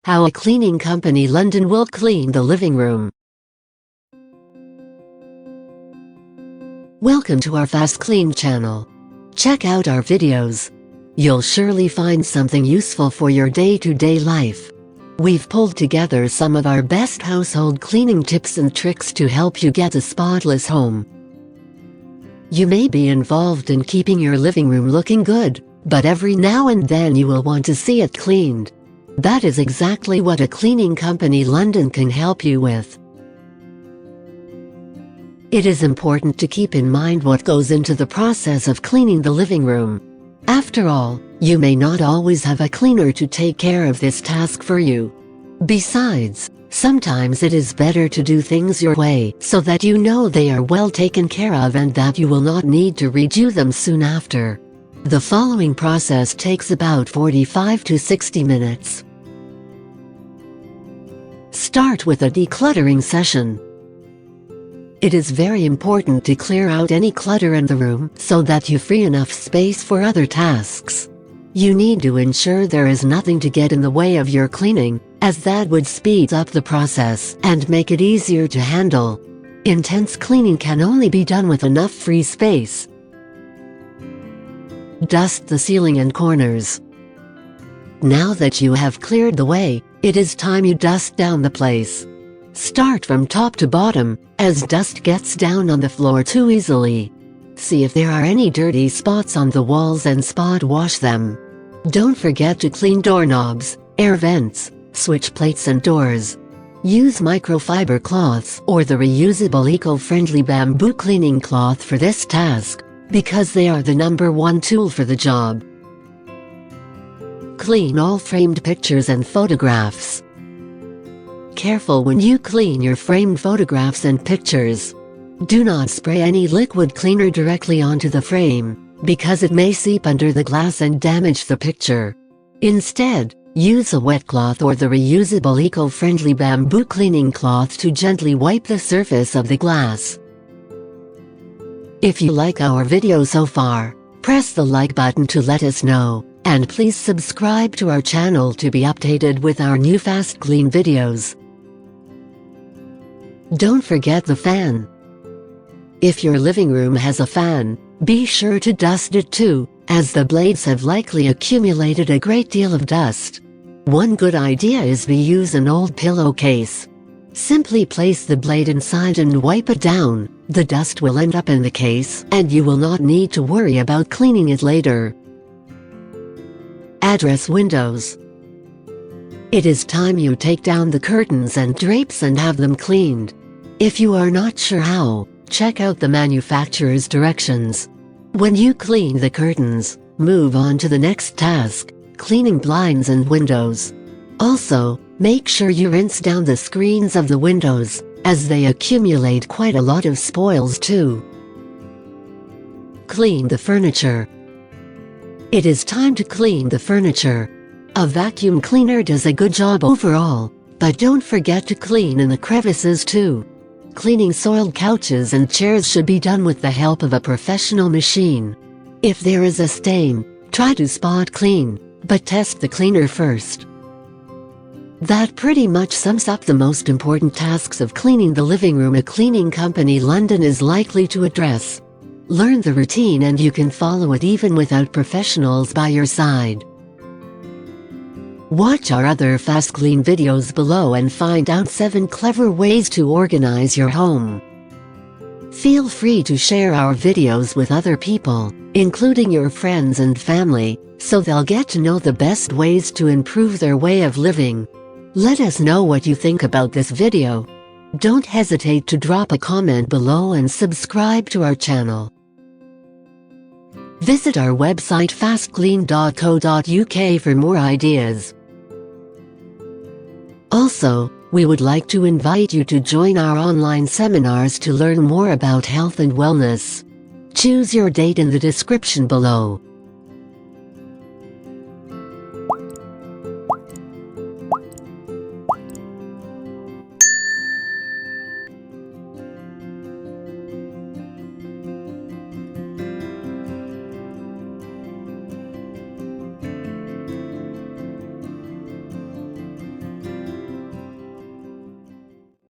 How a cleaning company London will clean the living room. Welcome to our FastKlean channel. Check out our videos. You'll surely find something useful for your day-to-day life. We've pulled together some of our best household cleaning tips and tricks to help you get a spotless home. You may be involved in keeping your living room looking good, but every now and then you will want to see it cleaned. That is exactly what a cleaning company London can help you with. It is important to keep in mind what goes into the process of cleaning the living room. After all, you may not always have a cleaner to take care of this task for you. Besides, sometimes it is better to do things your way so that you know they are well taken care of and that you will not need to redo them soon after. The following process takes about 45 to 60 minutes. Start with a decluttering session. It is very important to clear out any clutter in the room so that you free enough space for other tasks. You need to ensure there is nothing to get in the way of your cleaning, as that would speed up the process and make it easier to handle. Intense cleaning can only be done with enough free space. Dust the ceiling and corners. Now that you have cleared the way, it is time you dust down the place. Start from top to bottom, as dust gets down on the floor too easily. See if there are any dirty spots on the walls and spot wash them. Don't forget to clean doorknobs, air vents, switch plates and doors. Use microfiber cloths or the reusable eco-friendly bamboo cleaning cloth for this task, because they are the #1 tool for the job. Clean all framed pictures and photographs. Careful when you clean your framed photographs and pictures. Do not spray any liquid cleaner directly onto the frame, because it may seep under the glass and damage the picture. Instead, use a wet cloth or the reusable eco-friendly bamboo cleaning cloth to gently wipe the surface of the glass. If you like our video so far, press the like button to let us know, and please subscribe to our channel to be updated with our new FastKlean videos. Don't forget the fan. If your living room has a fan, be sure to dust it too, as the blades have likely accumulated a great deal of dust. One good idea is to use an old pillowcase. Simply place the blade inside and wipe it down. The dust will end up in the case, and you will not need to worry about cleaning it later. Address windows. It is time you take down the curtains and drapes and have them cleaned. If you are not sure how, check out the manufacturer's directions. When you clean the curtains, move on to the next task, cleaning blinds and windows. Also, make sure you rinse down the screens of the windows, as they accumulate quite a lot of spoils too. Clean the furniture. It is time to clean the furniture. A vacuum cleaner does a good job overall, but don't forget to clean in the crevices too. Cleaning soiled couches and chairs should be done with the help of a professional machine. If there is a stain, try to spot clean, but test the cleaner first. That pretty much sums up the most important tasks of cleaning the living room a cleaning company London is likely to address. Learn the routine and you can follow it even without professionals by your side. Watch our other FastKlean videos below and find out 7 clever ways to organize your home. Feel free to share our videos with other people, including your friends and family, so they'll get to know the best ways to improve their way of living. Let us know what you think about this video. Don't hesitate to drop a comment below and subscribe to our channel. Visit our website fastklean.co.uk for more ideas. Also, we would like to invite you to join our online seminars to learn more about health and wellness. Choose your date in the description below.